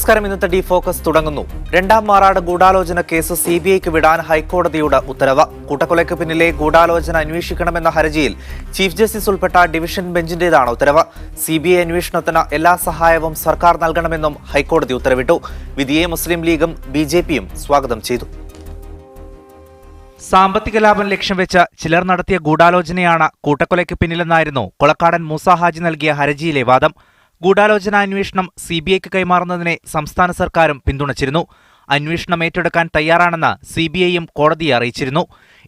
നമസ്കാരം. ഇന്നത്തെ D focus തുടങ്ങുന്നു. രണ്ടാം മാറാട് ഗൂഢാലോചന കേസ് സിബിഐക്ക് വിടാൻ ഹൈക്കോടതിയുടെ ഉത്തരവ്. കൂട്ടക്കൊലയ്ക്ക് പിന്നിലെ ഗൂഢാലോചന അന്വേഷിക്കണമെന്ന ഹർജിയിൽ ചീഫ് ജസ്റ്റിസ് ഉൾപ്പെട്ട ഡിവിഷൻ ബെഞ്ചിന്റേതാണ് ഉത്തരവ്. സിബിഐ അന്വേഷണത്തിന് എല്ലാ സഹായവും സർക്കാർ നൽകണമെന്നും ഹൈക്കോടതി ഉത്തരവിട്ടു. വിധിയെ മുസ്ലിം ലീഗും ബിജെപിയും സ്വാഗതം ചെയ്തു. സാമ്പത്തിക ലാഭം ലക്ഷ്യം വെച്ച് ചിലർ നടത്തിയ ഗൂഢാലോചനയാണ് കൂട്ടക്കൊലയ്ക്ക് പിന്നിലെന്നായിരുന്നു കൊളക്കാടൻ മൂസ ഹാജി നൽകിയ ഹർജിയിലെ വാദം. ഗൂഢാലോചന അന്വേഷണം സിബിഐക്ക് കൈമാറുന്നതിനെ സംസ്ഥാന സർക്കാരും പിന്തുണച്ചിരുന്നു. അന്വേഷണം ഏറ്റെടുക്കാൻ തയ്യാറാണെന്ന് സിബിഐയും കോടതിയെ അറിയിച്ചിരുന്നു.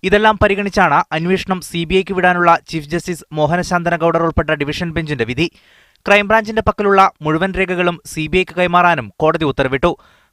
ഇതെല്ലാം പരിഗണിച്ചാണ് അന്വേഷണം സിബിഐക്ക് വിടാനുള്ള ചീഫ് ജസ്റ്റിസ് മോഹനശാന്തന ഗൌഡർ ഉൾപ്പെട്ട ഡിവിഷൻ ബെഞ്ചിന്റെ വിധി. ക്രൈംബ്രാഞ്ചിന്റെ പക്കലുള്ള മുഴുവൻ രേഖകളും സിബിഐക്ക് കൈമാറാനും കോടതി ഉത്തരവിട്ടു.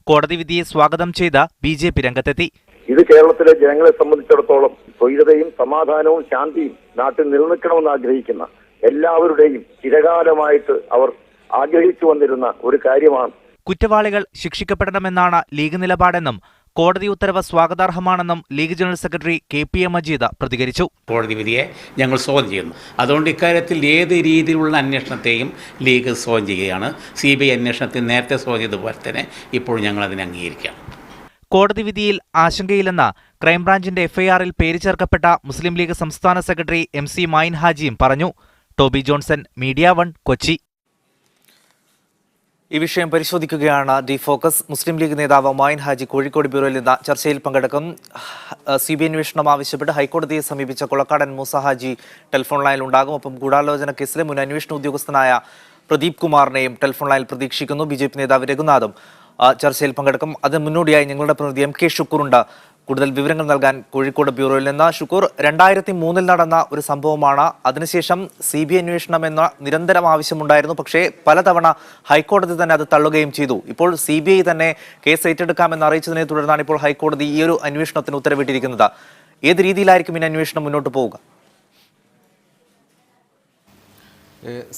കോടതി വിധിയെ സ്വാഗതം ചെയ്ത ബിജെപി രംഗത്തെത്തി. ഇത് കേരളത്തിലെ ജനങ്ങളെ സംബന്ധിച്ചിടത്തോളം സ്വൈരതയും സമാധാനവും ശാന്തിയും നാട്ടിൽ നിലനിൽക്കണമെന്ന് ആഗ്രഹിക്കുന്ന എല്ലാവരുടെയും ചിരകാലമായിട്ട് അവർ ആഗ്രഹിച്ചു വന്നിരുന്ന ഒരു കാര്യമാണ്. കുറ്റവാളികൾ ശിക്ഷിക്കപ്പെടണമെന്നാണ് ലീഗ് നിലപാടെന്നും കോടതി ഉത്തരവ് സ്വാഗതാർഹമാണെന്നും League general secretary KPA Majeed പ്രതികരിച്ചു. കോടതി വിധിയെ ഞങ്ങൾ സ്വാഗതം ചെയ്യുന്നു. അതുകൊണ്ട് ഇക്കാര്യത്തിൽ ഏത് രീതിയിലുള്ള അന്വേഷണത്തെയും ലീഗ് സ്വാഗതം ചെയ്യുകയാണ്. CBI അന്വേഷണത്തിൽ നേരത്തെ സ്വാഗതം ചെയ്തതുപോലെ തന്നെ ഇപ്പോൾ ഞങ്ങൾ അതിനെ അംഗീകരിക്കാം. കോടതി വിധിയിൽ ആശങ്കയില്ലെന്ന് ക്രൈംബ്രാഞ്ചിന്റെ FIR-ൽ പേര് ചേർക്കപ്പെട്ട മുസ്ലിം ലീഗ് സംസ്ഥാന സെക്രട്ടറി MC മായിൻ ഹാജിയും പറഞ്ഞു. ടോബി ജോൺസൺ, മീഡിയ 1, കൊച്ചി. ഈ വിഷയം പരിശോധിക്കുകയാണ് ഡി ഫോക്കസ്. മുസ്ലിം ലീഗ് നേതാവ് മായിൻ ഹാജി കോഴിക്കോട് ബ്യൂറോയിൽ നിന്ന് ചർച്ചയിൽ പങ്കെടുക്കും. CBI അന്വേഷണം ആവശ്യപ്പെട്ട് ഹൈക്കോടതിയെ സമീപിച്ച കൊളക്കാടൻ മൂസ ഹാജി ടെലിഫോൺ ലൈനിൽ ഉണ്ടാകും. ഒപ്പം ഗൂഢാലോചന കേസിലെ മുൻ അന്വേഷണ ഉദ്യോഗസ്ഥനായ പ്രദീപ് കുമാറിനെയും ടെലിഫോൺ ലൈനിൽ പ്രതീക്ഷിക്കുന്നു. BJP നേതാവ് രഘുനാഥും ചർച്ചയിൽ പങ്കെടുക്കും. അതിന് മുന്നോടിയായി ഞങ്ങളുടെ പ്രതിനിധി MK ഷുക്കൂറുണ്ട് കൂടുതൽ വിവരങ്ങൾ നൽകാൻ കോഴിക്കോട് ബ്യൂറോയിൽ നിന്ന്. ഷുക്കൂർ, 2003 നടന്ന ഒരു സംഭവമാണ്. അതിനുശേഷം CBI അന്വേഷണം എന്ന നിരന്തരം ആവശ്യമുണ്ടായിരുന്നു. പക്ഷേ പലതവണ ഹൈക്കോടതി തന്നെ അത് തള്ളുകയും ചെയ്തു. ഇപ്പോൾ CBI തന്നെ കേസ് ഏറ്റെടുക്കാമെന്ന് അറിയിച്ചതിനെ തുടർന്നാണ് ഇപ്പോൾ ഹൈക്കോടതി ഈ ഒരു അന്വേഷണത്തിന് ഉത്തരവിട്ടിരിക്കുന്നത്. ഏത് രീതിയിലായിരിക്കും ഇനി അന്വേഷണം മുന്നോട്ട് പോവുക?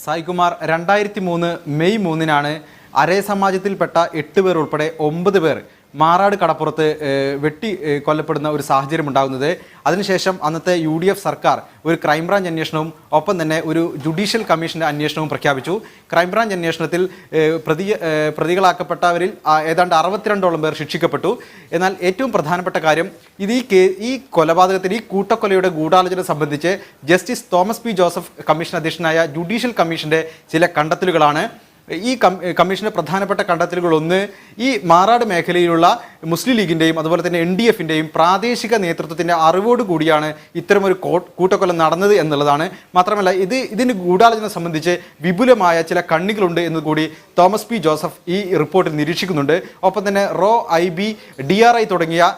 സായികുമാർ, 2003 മെയ് 3-നാണ് അരേ സമാജത്തിൽപ്പെട്ട 8 പേർ ഉൾപ്പെടെ 9 പേർ മാറാട് കടപ്പുറത്ത് വെട്ടി കൊല്ലപ്പെടുന്ന ഒരു സാഹചര്യം ഉണ്ടാകുന്നത്. അതിനുശേഷം അന്നത്തെ UDF സർക്കാർ ഒരു ക്രൈംബ്രാഞ്ച് അന്വേഷണവും ഒപ്പം തന്നെ ഒരു ജുഡീഷ്യൽ കമ്മീഷൻ്റെ അന്വേഷണവും പ്രഖ്യാപിച്ചു. ക്രൈംബ്രാഞ്ച് അന്വേഷണത്തിൽ പ്രതികളാക്കപ്പെട്ടവരിൽ ഏതാണ്ട് 62ഓളം പേർ ശിക്ഷിക്കപ്പെട്ടു. എന്നാൽ ഏറ്റവും പ്രധാനപ്പെട്ട കാര്യം ഈ കൊലപാതകത്തിന്, ഈ കൂട്ടക്കൊലയുടെ ഗൂഢാലോചന സംബന്ധിച്ച് justice Thomas P. Joseph commission അധ്യക്ഷനായ ജുഡീഷ്യൽ കമ്മീഷൻ്റെ ചില കണ്ടെത്തലുകളാണ്. ഈ കമ്മീഷന്റെ പ്രധാനപ്പെട്ട കണ്ടെത്തലുകളൊന്ന്, ഈ മാറാട് മേഖലയിലുള്ള മുസ്ലിം ലീഗിൻ്റെയും അതുപോലെ തന്നെ NDF-ൻ്റെയും പ്രാദേശിക നേതൃത്വത്തിൻ്റെ അറിവോടുകൂടിയാണ് ഇത്തരമൊരു കൂട്ടക്കൊല നടന്നത് എന്നുള്ളതാണ്. മാത്രമല്ല ഇതിന് ഗൂഢാലോചന സംബന്ധിച്ച് വിപുലമായ ചില കണ്ണികളുണ്ട് എന്നുകൂടി തോമസ് P. ജോസഫ് ഈ റിപ്പോർട്ടിൽ നിരീക്ഷിക്കുന്നുണ്ട്. ഒപ്പം തന്നെ IB, DRI തുടങ്ങിയ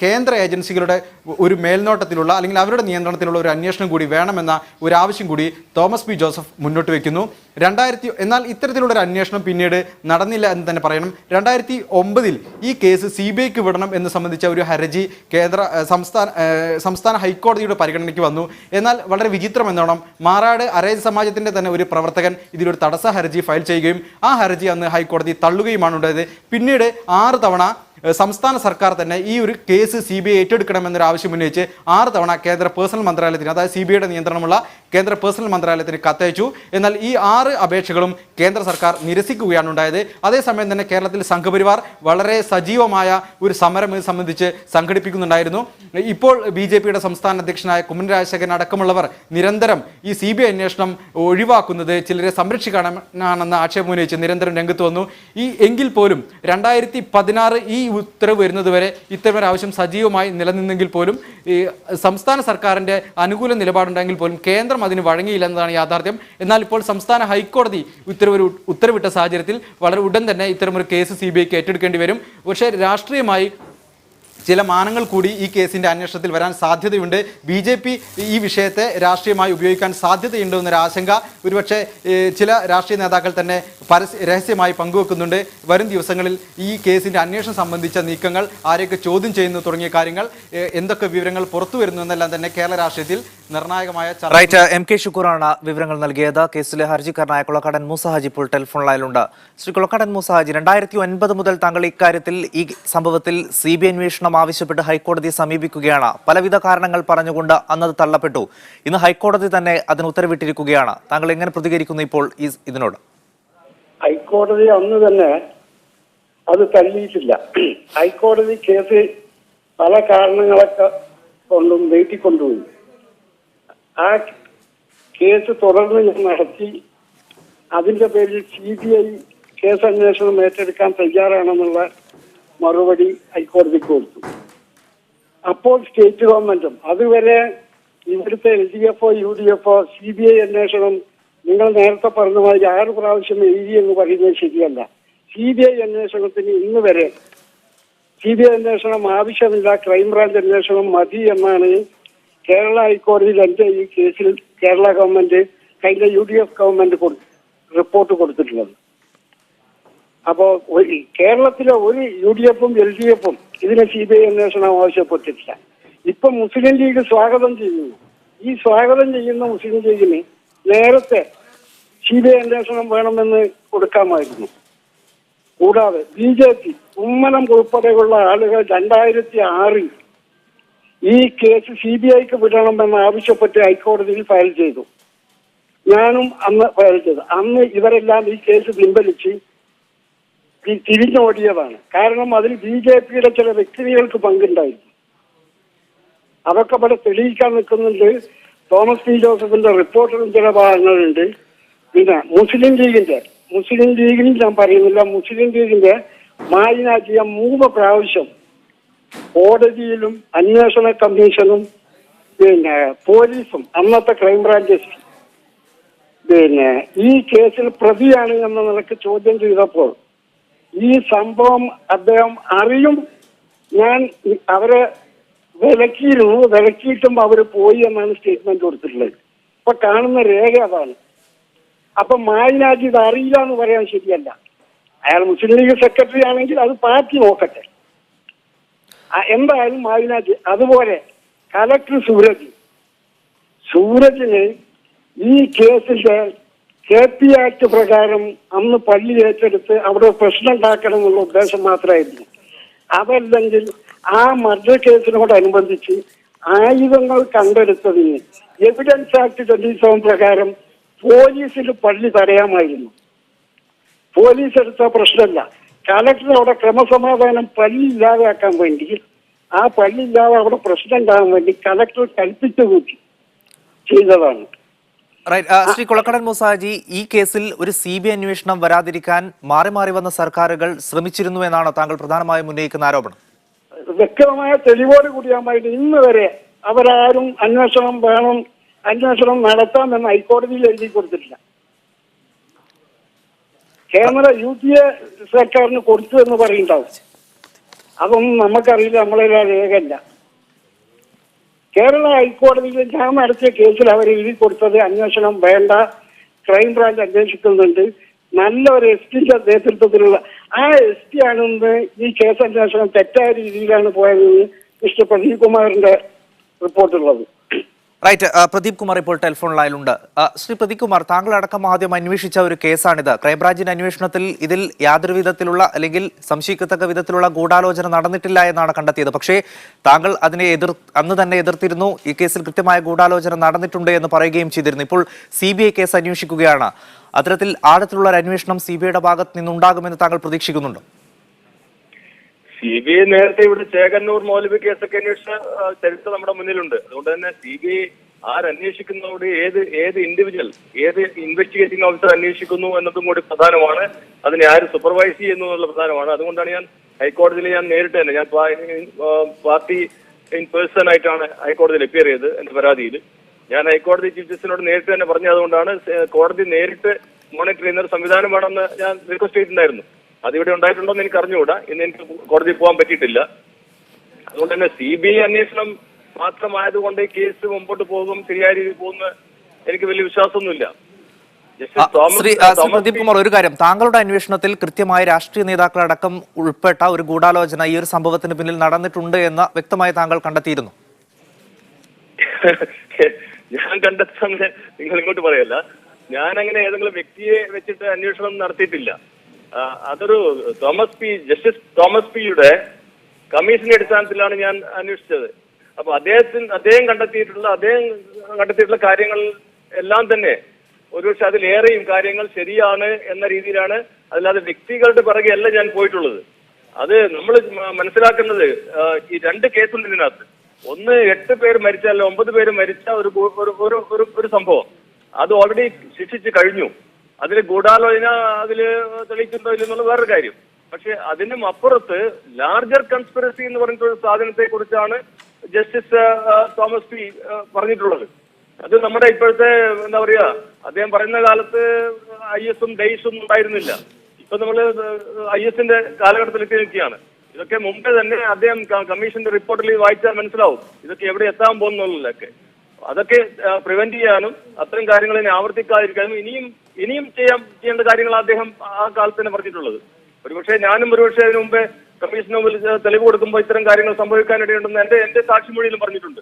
കേന്ദ്ര ഏജൻസികളുടെ ഒരു മേൽനോട്ടത്തിലുള്ള അല്ലെങ്കിൽ അവരുടെ നിയന്ത്രണത്തിലുള്ള ഒരു അന്വേഷണം കൂടി വേണമെന്ന ഒരു ആവശ്യം കൂടി തോമസ് P. ജോസഫ് മുന്നോട്ട് വയ്ക്കുന്നു. എന്നാൽ ഇത്തരത്തിലുള്ള ഒരു അന്വേഷണം പിന്നീട് നടന്നില്ല എന്ന് തന്നെ പറയണം. 2009 ഈ കേസ് CBIക്ക് വിടണം എന്ന് സംബന്ധിച്ച ഒരു ഹർജി സംസ്ഥാന ഹൈക്കോടതിയുടെ പരിഗണനയ്ക്ക് വന്നു. എന്നാൽ വളരെ വിചിത്രം എന്നോണം മാറാട് അരേ സമാജത്തിൻ്റെ തന്നെ ഒരു പ്രവർത്തകൻ ഇതിലൊരു തടസ്സ ഹർജി ഫയൽ ചെയ്യുകയും ആ ഹർജി അന്ന് ഹൈക്കോടതി തള്ളുകയുമാണ് ഉണ്ടായത്. പിന്നീട് 6 തവണ സംസ്ഥാന സർക്കാർ തന്നെ ഈ ഒരു കേസ് CBI ഏറ്റെടുക്കണമെന്നൊരു ആവശ്യം ഉന്നയിച്ച് 6 തവണ കേന്ദ്ര പേഴ്സണൽ മന്ത്രാലയത്തിന്, അതായത് CBIയുടെ നിയന്ത്രണമുള്ള കേന്ദ്ര പേഴ്സണൽ മന്ത്രാലയത്തിന് കത്തയച്ചു. എന്നാൽ ഈ 6 അപേക്ഷകളും കേന്ദ്ര സർക്കാർ നിരസിക്കുകയാണ് ഉണ്ടായത്. അതേസമയം തന്നെ കേരളത്തിൽ സംഘപരിവാർ വളരെ സജീവമായ ഒരു സമരം ഇത് സംബന്ധിച്ച് സംഘടിപ്പിക്കുന്നുണ്ടായിരുന്നു. ഇപ്പോൾ BJPയുടെ സംസ്ഥാന അധ്യക്ഷനായ കുമ്മനം രാജശേഖരൻ അടക്കമുള്ളവർ നിരന്തരം ഈ CBI അന്വേഷണം ഒഴിവാക്കുന്നത് ചിലരെ സംരക്ഷിക്കാനാണെന്ന ആക്ഷേപം ഉന്നയിച്ച് നിരന്തരം രംഗത്ത് വന്നു. എങ്കിൽ പോലും 2016 ഈ ഉത്തരവ് വരുന്നതുവരെ ഇത്തരം ആവശ്യം സജീവമായി നിലനിന്നെങ്കിൽ പോലും സംസ്ഥാന സർക്കാരിൻ്റെ അനുകൂല നിലപാടുണ്ടെങ്കിൽ പോലും കേന്ദ്രം അതിന് വഴങ്ങിയില്ല എന്നതാണ് യാഥാർത്ഥ്യം. എന്നാൽ ഇപ്പോൾ സംസ്ഥാന ഹൈക്കോടതി ഉത്തരവിട്ട സാഹചര്യത്തിൽ വളരെ ഉടൻ തന്നെ ഇത്തരമൊരു കേസ് CBIക്ക് ഏറ്റെടുക്കേണ്ടി വരും. പക്ഷേ രാഷ്ട്രീയമായി ചില മാനങ്ങൾ കൂടി ഈ കേസിൻ്റെ അന്വേഷണത്തിൽ വരാൻ സാധ്യതയുണ്ട്. BJP ഈ വിഷയത്തെ രാഷ്ട്രീയമായി ഉപയോഗിക്കാൻ സാധ്യതയുണ്ട് എന്നൊരു ആശങ്ക ഒരുപക്ഷെ ചില രാഷ്ട്രീയ നേതാക്കൾ തന്നെ രഹസ്യമായി പങ്കുവെക്കുന്നുണ്ട്. വരും ദിവസങ്ങളിൽ ഈ കേസിൻ്റെ അന്വേഷണം സംബന്ധിച്ച നീക്കങ്ങൾ, ആരെയൊക്കെ ചോദ്യം ചെയ്യുന്നു തുടങ്ങിയ കാര്യങ്ങൾ, എന്തൊക്കെ വിവരങ്ങൾ പുറത്തു വരുന്നു എന്നെല്ലാം തന്നെ കേരള രാഷ്ട്രീയത്തിൽ നിർണായകമായ MK ഷുക്കൂറാണ് വിവരങ്ങൾ നൽകിയത്. കേസിലെ ഹർജിക്കാരനായ കൊളക്കാടൻ മൂസ ഹാജി ഇപ്പോൾ ടെലിഫോൺ ലൈനിലുണ്ട്. ശ്രീ കൊളക്കാടൻ മൂസ ഹാജി, 2009 മുതൽ താങ്കൾ ഇക്കാര്യത്തിൽ ഈ സംഭവത്തിൽ CBI അന്വേഷണം ആവശ്യപ്പെട്ട് ഹൈക്കോടതിയെ സമീപിക്കുകയാണ്. പലവിധ കാരണങ്ങൾ പറഞ്ഞുകൊണ്ട് അന്നത് തള്ളപ്പെട്ടു. ഇന്ന് ഹൈക്കോടതി തന്നെ അതിന് ഉത്തരവിട്ടിരിക്കുകയാണ്. താങ്കൾ എങ്ങനെ പ്രതികരിക്കുന്നു ഇപ്പോൾ ഇതിനോട്? ഹൈക്കോടതി അന്ന് തന്നെ അത് തള്ളിയിട്ടില്ല. ഹൈക്കോടതി കേസ് പല കാരണങ്ങളൊക്കെ കൊണ്ടും നീട്ടിക്കൊണ്ടുപോയി. ആ കേസ് തുടർന്ന് ഞാൻ നടത്തി. അതിന്റെ പേരിൽ CBI കേസ് അന്വേഷണം ഏറ്റെടുക്കാൻ തയ്യാറാണെന്നുള്ള മറുപടി ഹൈക്കോടതിക്ക് കൊടുത്തു. അപ്പോൾ സ്റ്റേറ്റ് ഗവൺമെന്റും അതുവരെ ഇവിടുത്തെ LDF, UDF CBI അന്വേഷണം നിങ്ങൾ നേരത്തെ പറഞ്ഞ മാതിരി 6 പ്രാവശ്യം എഴുതി എന്ന് പറയുന്നത് ശരിയല്ല. CBI അന്വേഷണത്തിന് ഇന്ന് വരെ CBI അന്വേഷണം ആവശ്യമില്ല, ക്രൈംബ്രാഞ്ച് അന്വേഷണം മതി എന്നാണ് കേരള ഹൈക്കോടതിയിൽ എന്റെ ഈ കേസിൽ കേരള ഗവൺമെന്റ് കഴിഞ്ഞ UDF ഗവൺമെന്റ് റിപ്പോർട്ട് കൊടുത്തിട്ടുള്ളത്. അപ്പോ കേരളത്തിലെ ഒരു UDFും LDFും ഇതിനെ CBI അന്വേഷണം ആവശ്യപ്പെട്ടിട്ടില്ല. ഇപ്പൊ മുസ്ലിം ലീഗ് സ്വാഗതം ചെയ്യുന്നു. ഈ സ്വാഗതം ചെയ്യുന്ന മുസ്ലിം ലീഗിന് നേരത്തെ CBI അന്വേഷണം വേണമെന്ന് കൊടുക്കാമായിരുന്നു. കൂടാതെ BJP ഉമ്മനം ഉൾപ്പെടെയുള്ള ആളുകൾ 2006 ഈ കേസ് CBIക്ക് വിടണമെന്ന് ആവശ്യപ്പെട്ട് ഹൈക്കോടതിയിൽ ഫയൽ ചെയ്തു. ഞാനും അന്ന് ഫയൽ ചെയ്തു. അന്ന് ഇവരെല്ലാം ഈ കേസ് പിൻവലിച്ച് തിരിഞ്ഞോടിയതാണ്. കാരണം അതിൽ BJPയുടെ ചില വ്യക്തികൾക്ക് പങ്കുണ്ടായിരുന്നു. അതൊക്കെ ഇവിടെ തെളിയിക്കാൻ നിൽക്കുന്നുണ്ട്. തോമസ് പി ജോസഫിന്റെ റിപ്പോർട്ടിലും ചില ഭാഗങ്ങളുണ്ട്. പിന്നെ മുസ്ലിം ലീഗിനും ഞാൻ പറയുന്നില്ല, മുസ്ലിം ലീഗിന്റെ മായിനാജിയ 3 പ്രാവശ്യം കോടതിയിലും അന്വേഷണ കമ്മീഷനും പിന്നെ പോലീസും അന്നത്തെ ക്രൈംബ്രാഞ്ച് പിന്നെ ഈ കേസിൽ പ്രതിയാണ് എന്ന നിലക്ക് ചോദ്യം ചെയ്തപ്പോൾ ഈ സംഭവം അദ്ദേഹം അറിയും, ഞാൻ അവരെ വിലക്കിയിട്ടും അവർ പോയി എന്നാണ് സ്റ്റേറ്റ്മെന്റ് കൊടുത്തിട്ടുള്ളത്. ഇപ്പൊ കാണുന്ന രേഖ അതാണ്. അപ്പൊ മായിനാജി ഇത് അറിയില്ല എന്ന് പറയാൻ ശരിയല്ല. അയാൾ മുസ്ലിം ലീഗ് സെക്രട്ടറി ആണെങ്കിൽ അത് പാർട്ടി നോക്കട്ടെ. എന്തായാലും മായിനാജി. അതുപോലെ കലക്ടർ സൂരജിന് ഈ കേസിന്റെ KP ആക്ട് പ്രകാരം അന്ന് പള്ളി ഏറ്റെടുത്ത് അവിടെ പ്രശ്നം ഉണ്ടാക്കണം എന്നുള്ള ഉദ്ദേശം മാത്രമായിരുന്നു. അതല്ലെങ്കിൽ ആ മർഡർ കേസിനോടനുബന്ധിച്ച് ആയുധങ്ങൾ കണ്ടെടുത്തതിന് എവിഡൻസ് ആക്ട് 27 പ്രകാരം പോലീസിന് പള്ളി തടയാമായിരുന്നു. പോലീസ് എടുത്ത പ്രശ്നമല്ല. കലക്ടർ അവിടെ ക്രമസമാധാനം പള്ളി ഇല്ലാതെയാക്കാൻ വേണ്ടി, ആ പള്ളി ഇല്ലാതെ അവിടെ പ്രശ്നം ഉണ്ടാകാൻ വേണ്ടി കലക്ടർ കൽപ്പിച്ചു കൂട്ടി ചെയ്തതാണ്. ശ്രീ കൊളക്കടൻ മൂസാജി, ഈ കേസിൽ ഒരു CBI അന്വേഷണം വരാതിരിക്കാൻ മാറി മാറി വന്ന സർക്കാരുകൾ ശ്രമിച്ചിരുന്നു എന്നാണോ താങ്കൾ പ്രധാനമായും ഉന്നയിക്കുന്ന ആരോപണം? വ്യക്തമായ തെളിവോട് കൂടിയാമായിട്ട് ഇന്ന് വരെ അവരാരും അന്വേഷണം നടത്താമെന്ന് ഹൈക്കോടതിയിൽ എഴുതി കൊടുത്തിട്ടില്ല. കേന്ദ്ര UPA സർക്കാരിന് കൊടുത്തു എന്ന് പറയുന്നുണ്ടാവും. അതൊന്നും നമുക്കറിയില്ല, നമ്മളെല്ലാം രേഖയില്ല. കേരള ഹൈക്കോടതിയിൽ ഞാൻ നടത്തിയ കേസിൽ അവർ എഴുതി കൊടുത്തത് അന്വേഷണം വേണ്ട, ക്രൈംബ്രാഞ്ച് അന്വേഷിക്കുന്നുണ്ട്, നല്ല ഒരു SPയുടെ നേതൃത്വത്തിലുള്ള ആ SP ആണെന്ന് ഈ കേസ് അന്വേഷണം തെറ്റായ രീതിയിലാണ് പോയതെന്ന് മിസ്റ്റർ പ്രദീപ് കുമാറിന്റെ റിപ്പോർട്ടുള്ളത്. റൈറ്റ്, പ്രദീപ് കുമാർ ഇപ്പോൾ ടെലിഫോൺ ലൈനിലുണ്ട്. ശ്രീ പ്രദീപ് കുമാർ, താങ്കൾ അടക്കം ആദ്യം അന്വേഷിച്ച ഒരു കേസാണിത്. ക്രൈംബ്രാഞ്ചിന്റെ അന്വേഷണത്തിൽ ഇതിൽ യാതൊരു വിധത്തിലുള്ള അല്ലെങ്കിൽ സംശയിക്കത്തക്ക വിധത്തിലുള്ള ഗൂഢാലോചന നടന്നിട്ടില്ല എന്നാണ് കണ്ടെത്തിയത്. പക്ഷേ താങ്കൾ അതിനെ അന്ന് തന്നെ എതിർത്തിരുന്നു. ഈ കേസിൽ കൃത്യമായ ഗൂഢാലോചന നടന്നിട്ടുണ്ട് എന്ന് പറയുകയും ചെയ്തിരുന്നു. ഇപ്പോൾ CBI കേസ് അന്വേഷിക്കുകയാണ്. അത്തരത്തിൽ ആഴത്തിലുള്ള ഒരു അന്വേഷണം CBIയുടെ ഭാഗത്ത് നിന്നുണ്ടാകുമെന്ന് താങ്കൾ പ്രതീക്ഷിക്കുന്നുണ്ടോ? CBI നേരത്തെ ഇവിടെ ചേകന്നൂർ മൗലവി കേസൊക്കെ അന്വേഷിച്ച ചരിത്രം നമ്മുടെ മുന്നിലുണ്ട്. അതുകൊണ്ട് തന്നെ CBI ആരന്വേഷിക്കുന്നതോട് ഏത് ഇൻഡിവിജ്വൽ, ഏത് ഇൻവെസ്റ്റിഗേറ്റിംഗ് ഓഫീസർ അന്വേഷിക്കുന്നു എന്നതും കൂടി പ്രധാനമാണ്. അതിനെ ആര് സൂപ്പർവൈസ് ചെയ്യുന്നു എന്നുള്ള പ്രധാനമാണ്. അതുകൊണ്ടാണ് ഞാൻ ഹൈക്കോടതിയിൽ നേരിട്ട് തന്നെ പാർട്ടി ഇൻ പേഴ്സൺ ആയിട്ടാണ് ഹൈക്കോടതിയിൽ അപ്പിയർ ചെയ്തത്. എന്റെ പരാതിയിൽ ഞാൻ ഹൈക്കോടതി ചീഫ് ജസ്റ്റിസിനോട് നേരിട്ട് തന്നെ പറഞ്ഞു. അതുകൊണ്ടാണ് കോടതി നേരിട്ട് മോണിറ്റർ ചെയ്യുന്ന ഒരു സംവിധാനം വേണമെന്ന് ഞാൻ റിക്വസ്റ്റ് ചെയ്തിട്ടുണ്ടായിരുന്നു. അതിവിടെ ഉണ്ടായിട്ടുണ്ടോ എന്ന് എനിക്ക് അറിഞ്ഞുകൂടാ. ഇന്ന് എനിക്ക് കോടതിയിൽ പോകാൻ പറ്റിയിട്ടില്ല. അതുകൊണ്ട് തന്നെ CBI അന്വേഷണം മാത്രമായതുകൊണ്ട് ഈ കേസ് മുമ്പോട്ട് പോകും, ശരിയായ രീതിയിൽ പോകുന്ന എനിക്ക് വലിയ വിശ്വാസമൊന്നുമില്ല. ശ്രീ പ്രദീപ് കുമാർ, ഒരു കാര്യം, താങ്കളുടെ അന്വേഷണത്തിൽ കൃത്യമായ രാഷ്ട്രീയ നേതാക്കളടക്കം ഉൾപ്പെട്ട ഒരു ഗൂഢാലോചന ഈ ഒരു സംഭവത്തിന് പിന്നിൽ നടന്നിട്ടുണ്ട് എന്ന് വ്യക്തമായി താങ്കൾ കണ്ടെത്തിയിരുന്നു? ഞാൻ കണ്ടെത്താൻ നിങ്ങൾ ഇങ്ങോട്ട് പറയല്ല. ഞാൻ അങ്ങനെ ഏതെങ്കിലും വ്യക്തിയെ വെച്ചിട്ട് അന്വേഷണം നടത്തിയിട്ടില്ല. അതൊരു ജസ്റ്റിസ് തോമസ് പിയുടെ കമ്മീഷന്റെ അടിസ്ഥാനത്തിലാണ് ഞാൻ അന്വേഷിച്ചത്. അപ്പൊ അദ്ദേഹം കണ്ടെത്തിയിട്ടുള്ള കാര്യങ്ങൾ എല്ലാം തന്നെ ഒരുപക്ഷെ അതിലേറെയും കാര്യങ്ങൾ ശരിയാണ് എന്ന രീതിയിലാണ്. അല്ലാതെ വ്യക്തികളുടെ പിറകെ അല്ല ഞാൻ പോയിട്ടുള്ളത്. അത് നമ്മൾ മനസ്സിലാക്കുന്നത് ഈ 2 കേസുണ്ട് ഇതിനകത്ത്. ഒന്ന് 8 പേര് മരിച്ച, അല്ല 9 പേര് മരിച്ച ഒരു സംഭവം. അത് ഓൾറെഡി ശിക്ഷിച്ച് കഴിഞ്ഞു. അതിൽ ഗൂഢാലോചന അതിൽ തെളിയിക്കുന്നുണ്ടോ ഇല്ലെന്നുള്ള വേറൊരു കാര്യം. പക്ഷെ അതിനും അപ്പുറത്ത് ലാർജർ കൺസ്പിറസി എന്ന് പറഞ്ഞിട്ടൊരു സാധനത്തെ കുറിച്ചാണ് ജസ്റ്റിസ് തോമസ് പി പറഞ്ഞിട്ടുള്ളത്. അത് നമ്മുടെ ഇപ്പോഴത്തെ എന്താ പറയാ, അദ്ദേഹം പറയുന്ന കാലത്ത് IS-ഉം ഡെയ്സും ഉണ്ടായിരുന്നില്ല. ഇപ്പൊ നമ്മള് IS-ന്റെ കാലഘട്ടത്തിലേക്ക് നിൽക്കുകയാണ്. ഇതൊക്കെ മുമ്പേ തന്നെ അദ്ദേഹം കമ്മീഷന്റെ റിപ്പോർട്ടിൽ വായിച്ചാൽ മനസ്സിലാവും ഇതൊക്കെ എവിടെ എത്താൻ പോകുന്നുള്ളതൊക്കെ. അതൊക്കെ പ്രിവെന്റ് ചെയ്യാനും അത്തരം കാര്യങ്ങൾ ഇനി ആവർത്തിക്കാതിരിക്കാനും ഇനിയും ചെയ്യേണ്ട കാര്യങ്ങൾ അദ്ദേഹം ആ കാലത്ത് തന്നെ പറഞ്ഞിട്ടുള്ളത്. ഒരുപക്ഷെ ഞാനും അതിനു മുമ്പേ കമ്മീഷന് മുമ്പിൽ തെളിവ് കൊടുക്കുമ്പോൾ ഇത്തരം കാര്യങ്ങൾ സംഭവിക്കാനിടയുണ്ടെന്ന് എന്റെ സാക്ഷിമൊഴിയിലും പറഞ്ഞിട്ടുണ്ട്.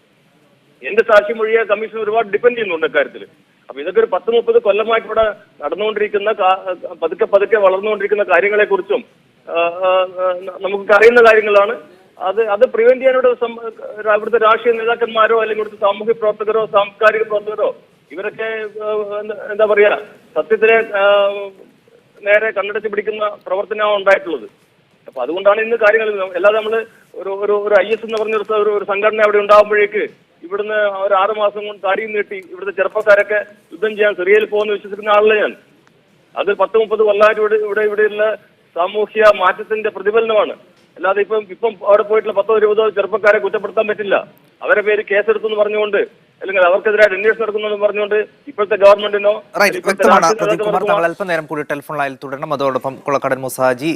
എന്റെ സാക്ഷിമൊഴിയെ കമ്മീഷൻ ഒരുപാട് ഡിപ്പെൻഡ് ചെയ്യുന്നുണ്ട് ഇക്കാര്യത്തിൽ. അപ്പൊ ഇതൊക്കെ ഒരു 10-30 കൊല്ലമായിട്ട് ഇവിടെ നടന്നുകൊണ്ടിരിക്കുന്ന പതുക്കെ വളർന്നുകൊണ്ടിരിക്കുന്ന കാര്യങ്ങളെ കുറിച്ചും നമുക്ക് അറിയുന്ന കാര്യങ്ങളാണ്. അത് പ്രിവെന്റ് ചെയ്യാനോട് ഇവിടുത്തെ രാഷ്ട്രീയ നേതാക്കന്മാരോ അല്ലെങ്കിൽ ഇവിടുത്തെ സാമൂഹ്യ പ്രവർത്തകരോ സാംസ്കാരിക പ്രവർത്തകരോ ഇവരൊക്കെ എന്താ പറയാ, സത്യത്തിനെ നേരെ കണ്ണടച്ച് പിടിക്കുന്ന പ്രവർത്തനമാണ് ഉണ്ടായിട്ടുള്ളത്. അപ്പൊ അതുകൊണ്ടാണ് ഇന്ന് കാര്യങ്ങൾ. അല്ലാതെ നമ്മള് ഒരു IS എന്ന് പറഞ്ഞ ഒരു സംഘടന അവിടെ ഉണ്ടാകുമ്പോഴേക്ക് ഇവിടുന്ന് ഒരു 6 മാസം കൊണ്ട് താടിയും നീട്ടി ഇവിടുത്തെ ചെറുപ്പക്കാരൊക്കെ യുദ്ധം ചെയ്യാൻ സിറിയയിൽ പോകുന്ന വിശ്വസിക്കുന്ന ആളല്ല ഞാൻ. അത് 10-30 കൊല്ലമായിട്ട് ഇവിടെയുള്ള സാമൂഹ്യ മാറ്റത്തിന്റെ പ്രതിഫലനമാണ്. അല്ലാതെ ഇപ്പം അവിടെ പോയിട്ടുള്ള 10-20 ചെറുപ്പക്കാരെ കുറ്റപ്പെടുത്താൻ പറ്റില്ല. അവരെ പേര് കേസെടുത്തു എന്ന് പറഞ്ഞുകൊണ്ട്, അല്ലെങ്കിൽ അവർക്കെതിരായിട്ട് അന്വേഷണം നടക്കുന്നു പറഞ്ഞുകൊണ്ട് ഇപ്പോഴത്തെ ഗവൺമെന്റിനോ വ്യക്തമാണ്. പ്രദീപ് കുമാർ, താങ്കൾ അല്പനേരം കൂടി ടെലിഫോൺ ലൈനിൽ തുടരണം. അതോടൊപ്പം കൊളക്കാടൻ മൂസാഹാജി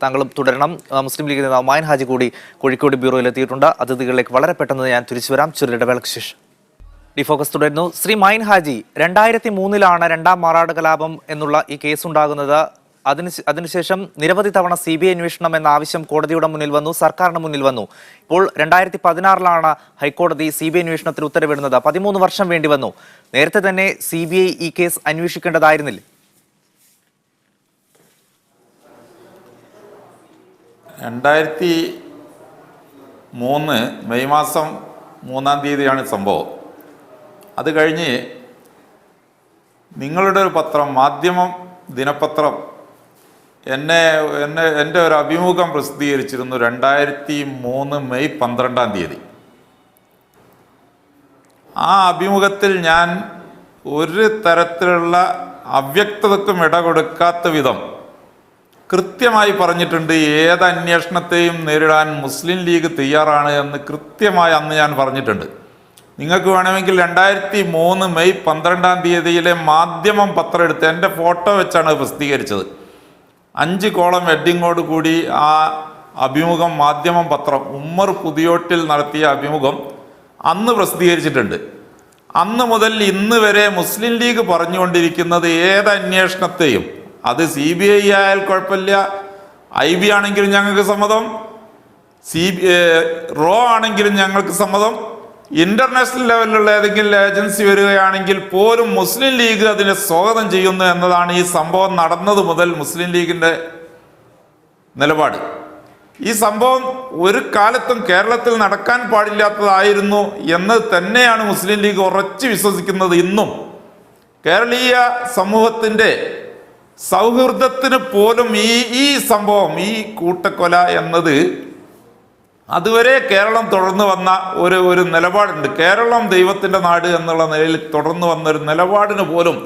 താങ്കളും തുടരണം. മുസ്ലിം ലീഗ് നേതാവ് മായൻ ഹാജി കൂടി കോഴിക്കോട് ബ്യൂറോയിൽ എത്തിയിട്ടുണ്ട്. അതിഥികളിലേക്ക് വളരെ പെട്ടെന്ന് ഞാൻ തിരിച്ചു വരാം. ചെറിയിടവേളയ്ക്ക് ശേഷം ഡിഫോക്കസ് തുടരുന്നു. ശ്രീ മായൻ ഹാജി, 2003 രണ്ടാം മാറാട് കലാപം എന്നുള്ള ഈ കേസ് ഉണ്ടാകുന്നത്. അതിനുശേഷം നിരവധി തവണ CBI അന്വേഷണം എന്ന ആവശ്യം കോടതിയുടെ മുന്നിൽ വന്നു, സർക്കാരിന് മുന്നിൽ വന്നു. ഇപ്പോൾ 2016 ഹൈക്കോടതി CBI അന്വേഷണത്തിന് ഉത്തരവിടുന്നത്. 13 വർഷം വേണ്ടി വന്നു. നേരത്തെ തന്നെ CBI ഈ കേസ് അന്വേഷിക്കേണ്ടതായിരുന്നില്ല? 2003 മെയ് മാസം 3-ാം തീയതിയാണ് സംഭവം. അത് കഴിഞ്ഞ് നിങ്ങളുടെ ഒരു പത്രം, മാധ്യമം ദിനപത്രം എൻ്റെ ഒരു അഭിമുഖം പ്രസിദ്ധീകരിച്ചിരുന്നു 2003 മെയ് 12-ാം തീയതി. ആ അഭിമുഖത്തിൽ ഞാൻ ഒരു തരത്തിലുള്ള അവ്യക്തതക്കും ഇടകൊടുക്കാത്ത വിധം കൃത്യമായി പറഞ്ഞിട്ടുണ്ട്. ഏത് അന്വേഷണത്തെയും നേരിടാൻ മുസ്ലിം ലീഗ് തയ്യാറാണ് എന്ന് കൃത്യമായി അന്ന് ഞാൻ പറഞ്ഞിട്ടുണ്ട്. നിങ്ങൾക്ക് വേണമെങ്കിൽ 2003 മെയ് 12-ാം തീയതിയിലെ മാധ്യമം പത്രം എടുത്ത് എൻ്റെ ഫോട്ടോ വെച്ചാണ് പ്രസിദ്ധീകരിച്ചത്. 5 കോളം ഹെഡിങ്ങോട് കൂടി ആ അഭിമുഖം മാധ്യമം പത്രം ഉമ്മർ പുതിയോട്ടിൽ നടത്തിയ അഭിമുഖം അന്ന് പ്രസിദ്ധീകരിച്ചിട്ടുണ്ട്. അന്ന് മുതൽ ഇന്ന് വരെ മുസ്ലിം ലീഗ് പറഞ്ഞുകൊണ്ടിരിക്കുന്നത് ഏത് അന്വേഷണത്തെയും, അത് CBI ആയാൽ കുഴപ്പമില്ല, IB ആണെങ്കിലും ഞങ്ങൾക്ക് സമ്മതം, റോ ആണെങ്കിലും ഞങ്ങൾക്ക് സമ്മതം, ഇന്റർനാഷണൽ ലെവലിലുള്ള ഏതെങ്കിലും ഏജൻസി വരികയാണെങ്കിൽ പോലും മുസ്ലിം ലീഗ് അതിനെ സ്വാഗതം ചെയ്യുന്നു എന്നതാണ് ഈ സംഭവം നടന്നത് മുതൽ മുസ്ലിം ലീഗിൻ്റെ നിലപാട്. ഈ സംഭവം ഒരു കാലത്തും കേരളത്തിൽ നടക്കാൻ പാടില്ലാത്തതായിരുന്നു എന്ന് തന്നെയാണ് മുസ്ലിം ലീഗ് ഉറച്ചു വിശ്വസിക്കുന്നത്. ഇന്നും കേരളീയ സമൂഹത്തിൻ്റെ സൗഹൃദത്തിന് പോലും ഈ സംഭവം, ഈ കൂട്ടക്കൊല എന്നത് അതുവരെ കേരളം തുടർന്ന് വന്ന ഒരു നിലപാടുണ്ട്. കേരളം ദൈവത്തിൻ്റെ നാട് എന്നുള്ള നിലയിൽ തുടർന്ന് വന്നൊരു നിലപാടിന് പോലും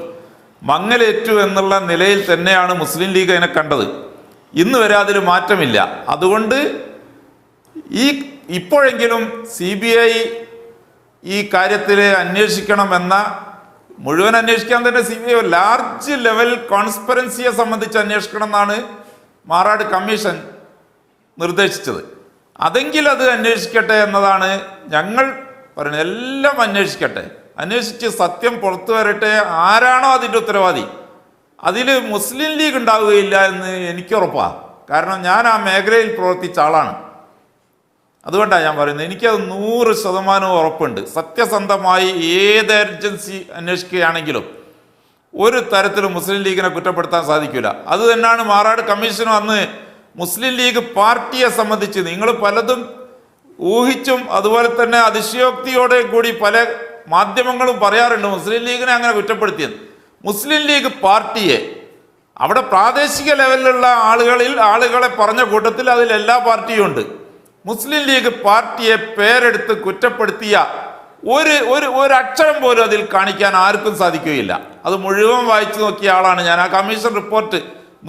മങ്ങലേറ്റു എന്നുള്ള നിലയിൽ തന്നെയാണ് മുസ്ലിം ലീഗ് അതിനെ കണ്ടത്. ഇന്ന് വരെ അതിൽ മാറ്റമില്ല. അതുകൊണ്ട് ഇപ്പോഴെങ്കിലും CBI ഈ കാര്യത്തിൽ അന്വേഷിക്കണമെന്ന, മുഴുവൻ അന്വേഷിക്കാൻ തന്നെ CBI ലാർജ് ലെവൽ കോൺസ്പെറൻസിയെ സംബന്ധിച്ച് അന്വേഷിക്കണം എന്നാണ് മാറാട് കമ്മീഷൻ നിർദ്ദേശിച്ചത്. അതെങ്കിൽ അത് അന്വേഷിക്കട്ടെ എന്നതാണ് ഞങ്ങൾ പറയുന്നത്. എല്ലാം അന്വേഷിക്കട്ടെ, അന്വേഷിച്ച് സത്യം പുറത്തു വരട്ടെ. ആരാണോ അതിൻ്റെ ഉത്തരവാദി, അതിൽ മുസ്ലിം ലീഗ് ഉണ്ടാവുകയില്ല എന്ന് എനിക്കുറപ്പാണ്. കാരണം ഞാൻ ആ മേഖലയിൽ പ്രവർത്തിച്ച ആളാണ്. അതുകൊണ്ടാണ് ഞാൻ പറയുന്നത്, എനിക്കത് 100% ഉറപ്പുണ്ട്. സത്യസന്ധമായി ഏത് ഏജൻസി അന്വേഷിക്കുകയാണെങ്കിലും ഒരു തരത്തിലും മുസ്ലിം ലീഗിനെ കുറ്റപ്പെടുത്താൻ സാധിക്കില്ല. അത് തന്നെയാണ് മാറാട് കമ്മീഷനും അന്ന് മുസ്ലിം ലീഗ് പാർട്ടിയെ സംബന്ധിച്ച് നിങ്ങൾ പലതും ഊഹിച്ചും അതുപോലെ തന്നെ അതിശയോക്തിയോടെ കൂടി പല മാധ്യമങ്ങളും പറയാറുണ്ട് മുസ്ലിം ലീഗിനെ അങ്ങനെ കുറ്റപ്പെടുത്തിയത്. മുസ്ലിം ലീഗ് പാർട്ടിയെ അവിടെ പ്രാദേശിക ലെവലിലുള്ള ആളുകളെ പറഞ്ഞ കൂട്ടത്തിൽ അതിൽ എല്ലാ പാർട്ടിയും ഉണ്ട്. മുസ്ലിം ലീഗ് പാർട്ടിയെ പേരെടുത്ത് കുറ്റപ്പെടുത്തിയ ഒരു അക്ഷരം പോലും അതിൽ കാണിക്കാൻ ആർക്കും സാധിക്കുകയില്ല. അത് മുഴുവൻ വായിച്ചു നോക്കിയ ആളാണ് ഞാൻ. ആ കമ്മീഷൻ റിപ്പോർട്ട്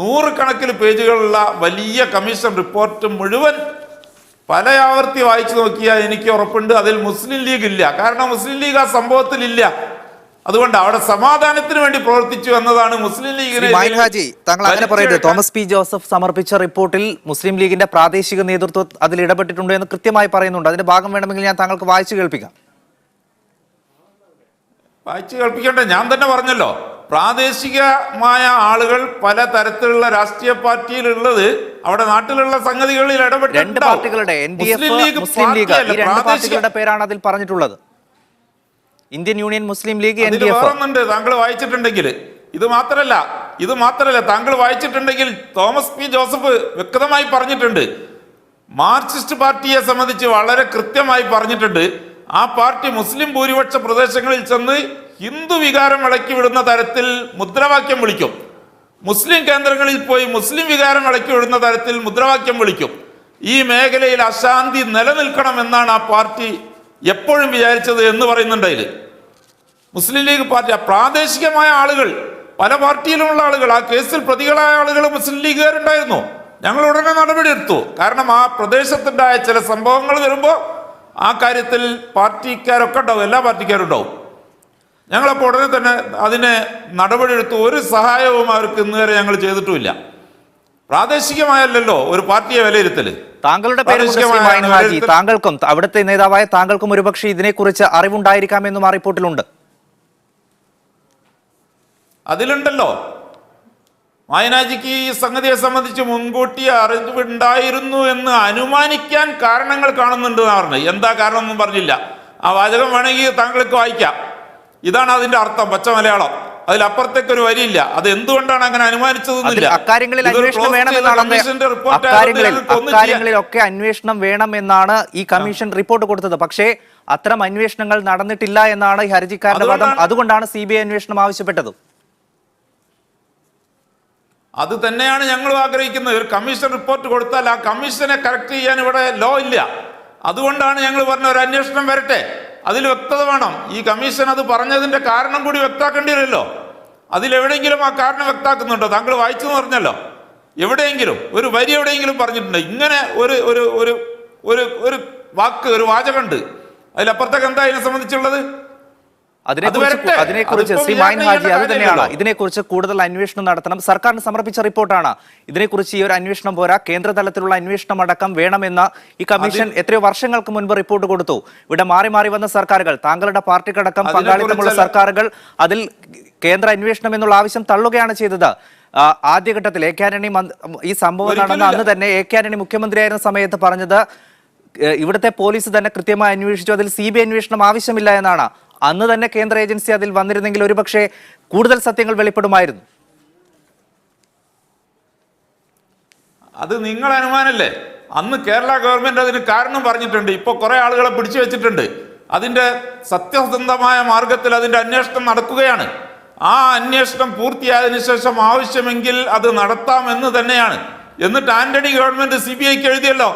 100 കണക്കിന് പേജുകളുള്ള വലിയ കമ്മീഷൻ റിപ്പോർട്ട് മുഴുവൻ പല ആവർത്തി വായിച്ചു നോക്കിയാൽ എനിക്ക് ഉറപ്പുണ്ട് അതിൽ മുസ്ലിം ലീഗ് ഇല്ല. കാരണം മുസ്ലിം ലീഗ് ആ സംഭവത്തിൽ ഇല്ല. അതുകൊണ്ട് അവിടെ സമാധാനത്തിന് വേണ്ടി പ്രവർത്തിച്ചു എന്നതാണ് മുസ്ലിം ലീഗിനെ. താങ്കൾ അങ്ങനെ പറയുന്നത് തോമസ് പി ജോസഫ് സമർപ്പിച്ച റിപ്പോർട്ടിൽ മുസ്ലിം ലീഗിന്റെ പ്രാദേശിക നേതൃത്വം അതിൽ ഇടപെട്ടിട്ടുണ്ട് എന്ന് കൃത്യമായി പറയുന്നുണ്ട്. അതിന്റെ ഭാഗം വേണമെങ്കിൽ ഞാൻ താങ്കൾക്ക് വായിച്ചു കേൾപ്പിക്കാം. വായിച്ചു കേൾപ്പിക്കേണ്ട, ഞാൻ തന്നെ പറഞ്ഞല്ലോ, പ്രാദേശികമായ ആളുകൾ പല തരത്തിലുള്ള രാഷ്ട്രീയ പാർട്ടിയിലുള്ളത് അവിടെ നാട്ടിലുള്ള സംഗതികളിൽ രണ്ട് പാർട്ടികളുടെ മുസ്ലിം ലീഗ് ഈ രണ്ട് പാർട്ടികളുടെ പേരാണ് അതിൽ പറഞ്ഞിട്ടുള്ളത്. ഇന്ത്യൻ യൂണിയൻ മുസ്ലിം ലീഗ്, വേറൊന്നുണ്ട് താങ്കൾ വായിച്ചിട്ടുണ്ടെങ്കിൽ. ഇത് മാത്രല്ല താങ്കൾ വായിച്ചിട്ടുണ്ടെങ്കിൽ തോമസ് പി ജോസഫ് വ്യക്തമായി പറഞ്ഞിട്ടുണ്ട്. മാർക്സിസ്റ്റ് പാർട്ടിയെ സംബന്ധിച്ച് വളരെ കൃത്യമായി പറഞ്ഞിട്ടുണ്ട്. ആ പാർട്ടി മുസ്ലിം ഭൂരിപക്ഷ പ്രദേശങ്ങളിൽ ചെന്ന് ഹിന്ദു വികാരം ഇളക്കി വിടുന്ന തരത്തിൽ മുദ്രാവാക്യം വിളിക്കും. മുസ്ലിം കേന്ദ്രങ്ങളിൽ പോയി മുസ്ലിം വികാരം ഇളക്കി വിടുന്ന തരത്തിൽ മുദ്രാവാക്യം വിളിക്കും. ഈ മേഖലയിൽ അശാന്തി നിലനിൽക്കണം എന്നാണ് ആ പാർട്ടി എപ്പോഴും വിചാരിച്ചത് എന്ന് പറയുന്നുണ്ടതിൽ. മുസ്ലിം ലീഗ് പാർട്ടി പ്രാദേശികമായ ആളുകൾ, പല പാർട്ടിയിലുമുള്ള ആളുകൾ, ആ കേസിൽ പ്രതികളായ ആളുകൾ മുസ്ലിം ലീഗുകാരുണ്ടായിരുന്നു. ഞങ്ങൾ ഉടനെ നടപടിയെടുത്തു. കാരണം ആ പ്രദേശത്തുണ്ടായ ചില സംഭവങ്ങൾ വരുമ്പോൾ ആ കാര്യത്തിൽ പാർട്ടിക്കാരൊക്കെ ഉണ്ടാവും, എല്ലാ പാർട്ടിക്കാരും ഉണ്ടാവും. ഞങ്ങളപ്പോൾ ഉടനെ തന്നെ അതിനെ നടപടിയെടുത്തു. ഒരു സഹായവും അവർക്ക് ഇന്ന് വരെ ഞങ്ങൾ ചെയ്തിട്ടുമില്ല. പ്രാദേശികമായല്ലോ ഒരു പാർട്ടിയെ വിലയിരുത്തല്. താങ്കളുടെ പേര് താങ്കൾക്കും അവിടുത്തെ നേതാവായ താങ്കൾക്കും ഒരുപക്ഷെ ഇതിനെക്കുറിച്ച് അറിവുണ്ടായിരിക്കാമെന്നും ആ റിപ്പോർട്ടിലുണ്ട്. അതിലുണ്ടല്ലോ, മായനാജിക്ക് ഈ സംഗതിയെ സംബന്ധിച്ച് മുൻകൂട്ടി അറിവുണ്ടായിരുന്നു എന്ന് അനുമാനിക്കാൻ കാരണങ്ങൾ കാണുന്നുണ്ട് എന്നാണ് പറഞ്ഞത്. എന്താ കാരണം ഒന്നും പറഞ്ഞില്ല. ആ വാചകം വേണമെങ്കിൽ താങ്കൾക്ക് വായിക്കാം. ഇതാണ് അതിന്റെ അർത്ഥം, പച്ച മലയാളം. അതിലപ്പുറത്തേക്ക് ഒരു വരിയില്ല. അത് എന്തുകൊണ്ടാണ് അങ്ങനെ അനുമാനിച്ചതെന്നില്ല. അക്കാര്യങ്ങളിലൊക്കെ അന്വേഷണം വേണമെന്നാണ് ഈ കമ്മീഷൻ റിപ്പോർട്ട് കൊടുത്തത്. പക്ഷേ അത്തരം അന്വേഷണങ്ങൾ നടന്നിട്ടില്ല എന്നാണ് ഈ ഹർജിക്കാരുടെ വാദം. അതുകൊണ്ടാണ് CBI അന്വേഷണം ആവശ്യപ്പെട്ടത്. അത് തന്നെയാണ് ഞങ്ങളും ആഗ്രഹിക്കുന്നത്. ഒരു കമ്മീഷൻ റിപ്പോർട്ട് കൊടുത്താൽ ആ കമ്മീഷനെ കറക്റ്റ് ചെയ്യാൻ ഇവിടെ ലോ ഇല്ല. അതുകൊണ്ടാണ് ഞങ്ങൾ പറഞ്ഞ ഒരു അന്വേഷണം വരട്ടെ, അതിൽ വ്യക്തത വേണം. ഈ കമ്മീഷൻ അത് പറഞ്ഞതിന്റെ കാരണം കൂടി വ്യക്തമാക്കേണ്ടി വരുമല്ലോ. അതിലെവിടെയെങ്കിലും ആ കാരണം വ്യക്തമാക്കുന്നുണ്ടോ? താങ്കൾ വായിച്ചു എന്ന് പറഞ്ഞല്ലോ. എവിടെയെങ്കിലും ഒരു വരി എവിടെയെങ്കിലും പറഞ്ഞിട്ടുണ്ട് ഇങ്ങനെ ഒരു ഒരു ഒരു ഒരു ഒരു വാക്ക്, ഒരു വാചകമുണ്ട്. അതിലപ്പുറത്തേക്ക് എന്താ ഇതിനെ സംബന്ധിച്ചുള്ളത്? അതിനെക്കുറിച്ച് ശ്രീ മായിൻ ഹാജി അത് തന്നെയാണ്. ഇതിനെക്കുറിച്ച് കൂടുതൽ അന്വേഷണം നടത്തണം. സർക്കാരിന് സമർപ്പിച്ച റിപ്പോർട്ടാണ്. ഇതിനെക്കുറിച്ച് ഈ ഒരു അന്വേഷണം പോരാ, കേന്ദ്ര തലത്തിലുള്ള അന്വേഷണം അടക്കം വേണമെന്ന് ഈ കമ്മീഷൻ എത്രയോ വർഷങ്ങൾക്ക് മുൻപ് റിപ്പോർട്ട് കൊടുത്തു. ഇവിടെ മാറി മാറി വന്ന സർക്കാരുകൾ, താങ്കളുടെ പാർട്ടിക്കടക്കം പങ്കാളിത്തമുള്ള സർക്കാരുകൾ അതിൽ കേന്ദ്ര അന്വേഷണം എന്നുള്ള ആവശ്യം തള്ളുകയാണ് ചെയ്തത്. ആദ്യഘട്ടത്തിൽ എ കെ ആന്റണി ഈ സംഭവം നടന്ന അന്ന് തന്നെ എ കെ ആന്റണി മുഖ്യമന്ത്രിയായിരുന്ന സമയത്ത് പറഞ്ഞത് ഇവിടുത്തെ പോലീസ് തന്നെ കൃത്യമായി അന്വേഷിച്ചു, അതിൽ CBI അന്വേഷണം ആവശ്യമില്ല എന്നാണ്. അന്ന് തന്നെ കേന്ദ്ര ഏജൻസി അതിൽ വന്നിരുന്നെങ്കിൽ ഒരുപക്ഷെ കൂടുതൽ സത്യങ്ങൾ വെളിപ്പെടുമായിരുന്നു. അത് നിങ്ങൾ അനുമാനല്ലേ? അന്ന് കേരള ഗവൺമെന്റ് അതിന് കാരണം പറഞ്ഞിട്ടുണ്ട്. ഇപ്പൊ കുറെ ആളുകളെ പിടിച്ചു വെച്ചിട്ടുണ്ട്. അതിന്റെ സത്യസന്ധമായ മാർഗത്തിൽ അതിന്റെ അന്വേഷണം നടക്കുകയാണ്. ആ അന്വേഷണം പൂർത്തിയായതിനു ശേഷം ആവശ്യമെങ്കിൽ അത് നടത്താമെന്ന് തന്നെയാണ്. എന്നിട്ട് ആന്റണി ഗവൺമെന്റ് CBIക്ക് എഴുതിയല്ലോ,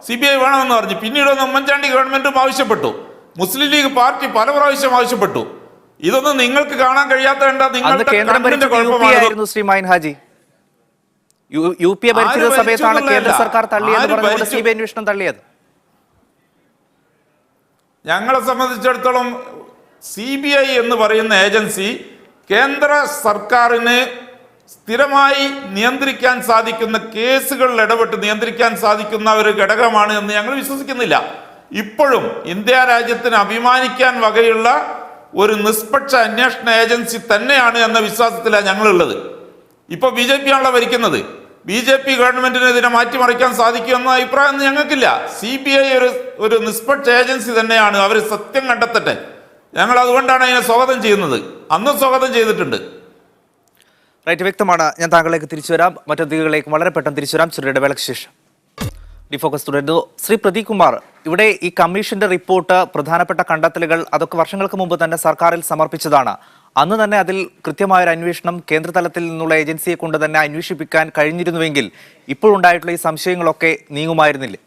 CBI വേണമെന്ന് പറഞ്ഞു. പിന്നീട് ഉമ്മൻചാണ്ടി ഗവൺമെന്റും ആവശ്യപ്പെട്ടു. മുസ്ലിം ലീഗ് പാർട്ടി പല പ്രാവശ്യം ആവശ്യപ്പെട്ടു. ഇതൊന്നും നിങ്ങൾക്ക് കാണാൻ കഴിയാത്ത ശ്രീ മായിൻ ഹാജി. UP ഭരിച്ചിരുന്ന സമയത്താണ് കേന്ദ്ര സർക്കാർ തള്ളിയെന്ന് പറഞ്ഞുകൊണ്ട് CBI അന്വേഷണം തള്ളിയത്. ഞങ്ങളെ സംബന്ധിച്ചിടത്തോളം CBI എന്ന് പറയുന്ന ഏജൻസി കേന്ദ്ര സർക്കാരിന് സ്ഥിരമായി നിയന്ത്രിക്കാൻ സാധിക്കുന്ന, കേസുകളിൽ ഇടപെട്ട് നിയന്ത്രിക്കാൻ സാധിക്കുന്ന ഒരു ഘടകമാണ് എന്ന് ഞങ്ങൾ വിശ്വസിക്കുന്നില്ല. ഇപ്പോഴും ഇന്ത്യ രാജ്യത്തിന് അഭിമാനിക്കാൻ വകയുള്ള ഒരു നിഷ്പക്ഷ അന്വേഷണ ഏജൻസി തന്നെയാണ് എന്ന വിശ്വാസത്തിലാണ് ഞങ്ങളുള്ളത്. ഇപ്പോൾ BJP ആണല്ലോ ഭരിക്കുന്നത്. BJP ഗവൺമെന്റിന് ഇതിനെ മാറ്റിമറിക്കാൻ സാധിക്കുമെന്ന അഭിപ്രായം ഞങ്ങൾക്കില്ല. CBI ഒരു നിഷ്പക്ഷ ഏജൻസി തന്നെയാണ്. അവർ സത്യം കണ്ടെത്തട്ടെ. ഞങ്ങൾ അതുകൊണ്ടാണ് അതിനെ സ്വാഗതം ചെയ്യുന്നത്. അന്നും സ്വാഗതം ചെയ്തിട്ടുണ്ട്. റൈറ്റ്, വ്യക്തമാണ്. ഞാൻ താങ്കളിലേക്ക് തിരിച്ചു വരാം, മറ്റതിഥികളിലേക്ക് വളരെ പെട്ടെന്ന് തിരിച്ചു വരാം. ചെറിയ ഇടവേളയ്ക്ക് ശേഷം ഡിഫോക്കസ് തുടരുന്നു. ശ്രീ പ്രദീപ് കുമാർ, ഇവിടെ ഈ കമ്മീഷന്റെ റിപ്പോർട്ട്, പ്രധാനപ്പെട്ട കണ്ടെത്തലുകൾ അതൊക്കെ വർഷങ്ങൾക്ക് മുമ്പ് തന്നെ സർക്കാരിൽ സമർപ്പിച്ചതാണ്. അന്ന് തന്നെ അതിൽ കൃത്യമായൊരു അന്വേഷണം കേന്ദ്ര തലത്തിൽ നിന്നുള്ള ഏജൻസിയെ കൊണ്ട് തന്നെ അന്വേഷിപ്പിക്കാൻ കഴിഞ്ഞിരുന്നുവെങ്കിൽ ഇപ്പോഴുണ്ടായിട്ടുള്ള ഈ സംശയങ്ങളൊക്കെ നീങ്ങുമായിരുന്നില്ലേ?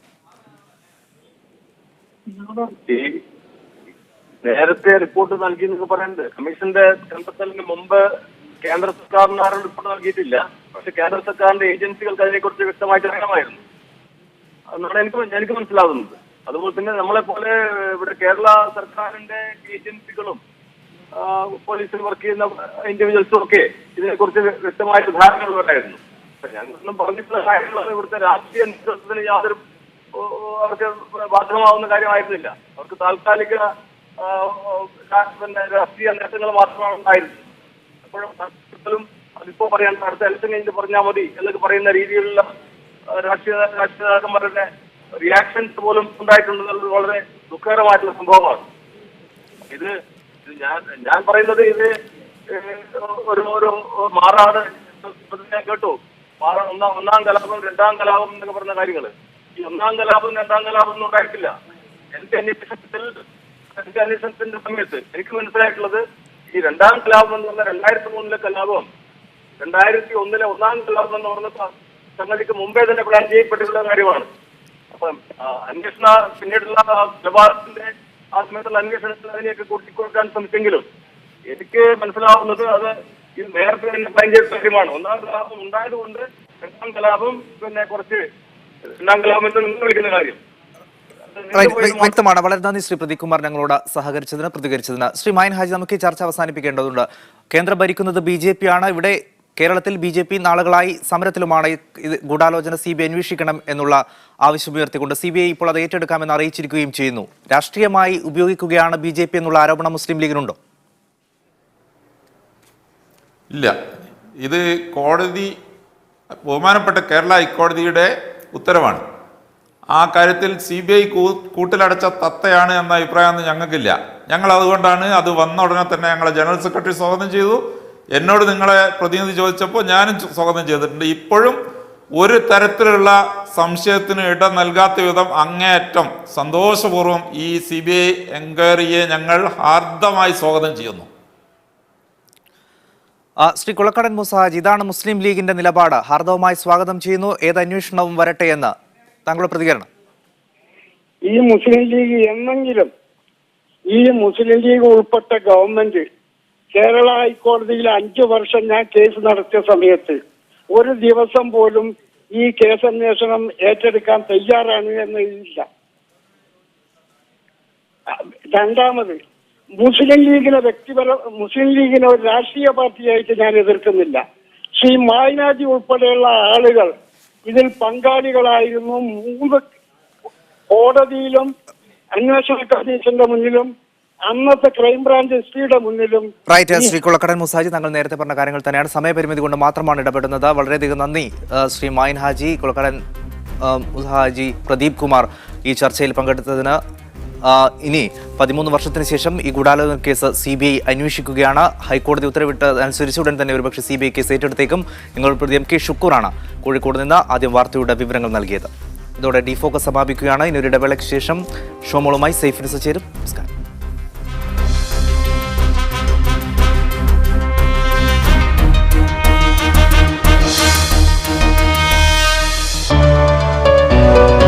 നേരത്തെ റിപ്പോർട്ട് നൽകി എന്നൊക്കെ പറയുന്നത് കമ്മീഷന്റെ കണ്ടെത്തലിന് മുമ്പ് കേന്ദ്ര സർക്കാരിന് ആരും റിപ്പോർട്ട് നൽകിയിട്ടില്ല. പക്ഷെ കേന്ദ്ര സർക്കാരിന്റെ ഏജൻസികൾക്ക് അതിനെക്കുറിച്ച് വ്യക്തമായിട്ട് അറിയാമായിരുന്നു എന്നാണ് എനിക്ക് മനസ്സിലാകുന്നത്. അതുപോലെ തന്നെ നമ്മളെ പോലെ ഇവിടെ കേരള സർക്കാരിന്റെ ഏജൻസികളും പോലീസിൽ വർക്ക് ചെയ്യുന്ന ഇൻഡിവിജ്വൽസും ഒക്കെ ഇതിനെക്കുറിച്ച് വ്യക്തമായിട്ട് ധാരണകളുണ്ടായിരുന്നു. ഞങ്ങളൊന്നും പറഞ്ഞിട്ടുള്ള കാര്യങ്ങൾ ഇവിടുത്തെ രാഷ്ട്രീയ നേതൃത്വത്തിന് യാതൊരു അവർക്ക് ബാധകമാവുന്ന കാര്യമായിരുന്നില്ല. അവർക്ക് താൽക്കാലിക രാഷ്ട്രീയ നേട്ടങ്ങൾ മാത്രമാണ് ഉണ്ടായിരുന്നത്. അപ്പോഴും അതിപ്പോ പറയാൻ അടുത്ത ഇലക്ഷൻ കഴിഞ്ഞിട്ട് പറഞ്ഞാൽ മതി എന്നൊക്കെ പറയുന്ന രീതിയിലുള്ള രാഷ്ട്രീയ നേതാക്കന്മാരുടെ റിയാക്ഷൻസ് പോലും ഉണ്ടായിട്ടുണ്ടെന്നുള്ളത് വളരെ ദുഃഖകരമായിട്ടുള്ള സംഭവമാണ്. ഇത് ഞാൻ പറയുന്നത് ഇത് ഒരു മാറാട് ഞാൻ കേട്ടു. ഒന്നാം കലാപം രണ്ടാം കലാപം എന്നൊക്കെ പറഞ്ഞ കാര്യങ്ങൾ ഈ ഒന്നാം കലാപം രണ്ടാം കലാപം ഒന്നും ഉണ്ടായിട്ടില്ല. എന്റെ അന്വേഷണത്തിന്റെ സമയത്ത് എനിക്ക് മനസ്സിലായിട്ടുള്ളത് ഈ രണ്ടാം കലാപം എന്ന് പറഞ്ഞ 2003 കലാപം 2001 ഒന്നാം കലാപം എന്ന് പറഞ്ഞ സംഗതിക്ക് മുമ്പേ തന്നെ പ്ലാൻ ചെയ്യപ്പെട്ടിട്ടുള്ള കാര്യമാണ്. അപ്പം അന്വേഷണ പിന്നീടുള്ള നിലപാടത്തിന്റെ ആ സമയത്തുള്ള അന്വേഷണത്തിൽ അതിനെയൊക്കെ കൂട്ടിക്കൊടുക്കാൻ ശ്രമിച്ചെങ്കിലും എനിക്ക് മനസ്സിലാവുന്നത് അത് ഇത് നേരത്തെ തന്നെ പ്ലാൻ ചെയ്ത കാര്യമാണ്. ഒന്നാം കലാപം ഉണ്ടായതുകൊണ്ട് രണ്ടാം കലാപം പിന്നെ കുറച്ച് രണ്ടാം കലാപം എന്ന് നിങ്ങൾ വിളിക്കുന്ന കാര്യം വ്യക്തമാണ്. വളരെ നന്ദി ശ്രീ പ്രദീപ് കുമാർ ഞങ്ങളോട് സഹകരിച്ചതിന് പ്രതികരിച്ചതിന്. ശ്രീ മൈൻ ഹാജി, നമുക്ക് ഈ ചർച്ച അവസാനിപ്പിക്കേണ്ടതുണ്ട്. കേന്ദ്രം ഭരിക്കുന്നത് BJP ആണ്. ഇവിടെ കേരളത്തിൽ BJP നാളുകളായി സമരത്തിലുമാണ്. ഇത് ഗൂഢാലോചന CBI അന്വേഷിക്കണം എന്നുള്ള ആവശ്യമുയർത്തിക്കൊണ്ട് CBI ഇപ്പോൾ അത് ഏറ്റെടുക്കാമെന്ന് അറിയിച്ചിരിക്കുകയും ചെയ്യുന്നു. രാഷ്ട്രീയമായി ഉപയോഗിക്കുകയാണ് BJP എന്നുള്ള ആരോപണം മുസ്ലിം ലീഗിനുണ്ടോ? ഇല്ല, ഇത് കോടതി ബഹുമാനപ്പെട്ട കേരള ഹൈക്കോടതിയുടെ ഉത്തരവാണ്. ആ കാര്യത്തിൽ CBI കൂട്ടിലടച്ച തത്തയാണ് എന്ന അഭിപ്രായമൊന്നും ഞങ്ങൾക്കില്ല. ഞങ്ങൾ അതുകൊണ്ടാണ് അത് വന്ന ഉടനെ തന്നെ ഞങ്ങളെ ജനറൽ സെക്രട്ടറി സ്വാഗതം ചെയ്തു. എന്നോട് നിങ്ങളെ പ്രതിനിധി ചോദിച്ചപ്പോൾ ഞാനും സ്വാഗതം ചെയ്തിട്ടുണ്ട്. ഇപ്പോഴും ഒരു തരത്തിലുള്ള സംശയത്തിന് ഇട നൽകാത്ത വിധം അങ്ങേയറ്റം സന്തോഷപൂർവ്വം ഈ CBI എൻക്വയറിയെ ഞങ്ങൾ ഹാർദമായി സ്വാഗതം ചെയ്യുന്നു. ശ്രീ കുളക്കടൻ മൂസാഹാജി, ഇതാണ് മുസ്ലിം ലീഗിന്റെ നിലപാട്. ഹാർദവമായി സ്വാഗതം ചെയ്യുന്നു. ഏത് അന്വേഷണവും വരട്ടെ എന്ന് താങ്കളുടെ പ്രതികരണം? ഈ മുസ്ലിം ലീഗ് എന്നെങ്കിലും ഈ മുസ്ലിം ലീഗ് ഉൾപ്പെട്ട ഗവൺമെന്റ് കേരള ഹൈക്കോടതിയിൽ 5 വർഷം ഞാൻ കേസ് നടത്തിയ സമയത്ത് ഒരു ദിവസം പോലും ഈ കേസന്വേഷണം ഏറ്റെടുക്കാൻ തയ്യാറാണ് എന്നില്ല. രണ്ടാമത് മുസ്ലിം ലീഗിനെ ഒരു രാഷ്ട്രീയ പാർട്ടിയായിട്ട് ഞാൻ എതിർക്കുന്നില്ല. ശ്രീ മായിനാജി ഉൾപ്പെടെയുള്ള ആളുകൾ ഇതിൽ പങ്കാളികളായിരുന്നു. 3 കോടതിയിലും അന്വേഷണ കമ്മീഷന്റെ മുന്നിലും അന്നത്തെ ക്രൈംബ്രാഞ്ച് എസ്പിയുടെ മുന്നിലും. റൈറ്റ്. ശ്രീ കുളക്കടൻ മൂസാജി, താങ്കൾ നേരത്തെ പറഞ്ഞ കാര്യങ്ങൾ തന്നെയാണ്. സമയപരിമിതി കൊണ്ട് മാത്രമാണ് ഇടപെടുന്നത്. വളരെയധികം നന്ദി ശ്രീ മൈൻ ഹാജി, കുളക്കടൻ മൂസാഹാജി, പ്രദീപ് കുമാർ ഈ ചർച്ചയിൽ പങ്കെടുത്തതിന്. ഇനി 13 വർഷത്തിന് ശേഷം ഈ ഗൂഢാലോചന കേസ് CBI അന്വേഷിക്കുകയാണ്. ഹൈക്കോടതി ഉത്തരവിട്ടതനുസരിച്ച് ഉടൻ തന്നെ ഒരുപക്ഷെ CBI കേസ് ഏറ്റെടുത്തേക്കും. നിങ്ങൾ പ്രതി MK ഷുക്കൂറാണ് കോഴിക്കോട് നിന്ന് ആദ്യം വാർത്തയുടെ വിവരങ്ങൾ നൽകിയത്. ഇതോടെ ഡിഫോക്കസ് സമാപിക്കുകയാണ്. ഇനി ഒരു ഇടവേളയ്ക്ക് ശേഷം ഷോമോളുമായി സേഫ് ന്യൂസ് ചേരും. നമസ്കാരം.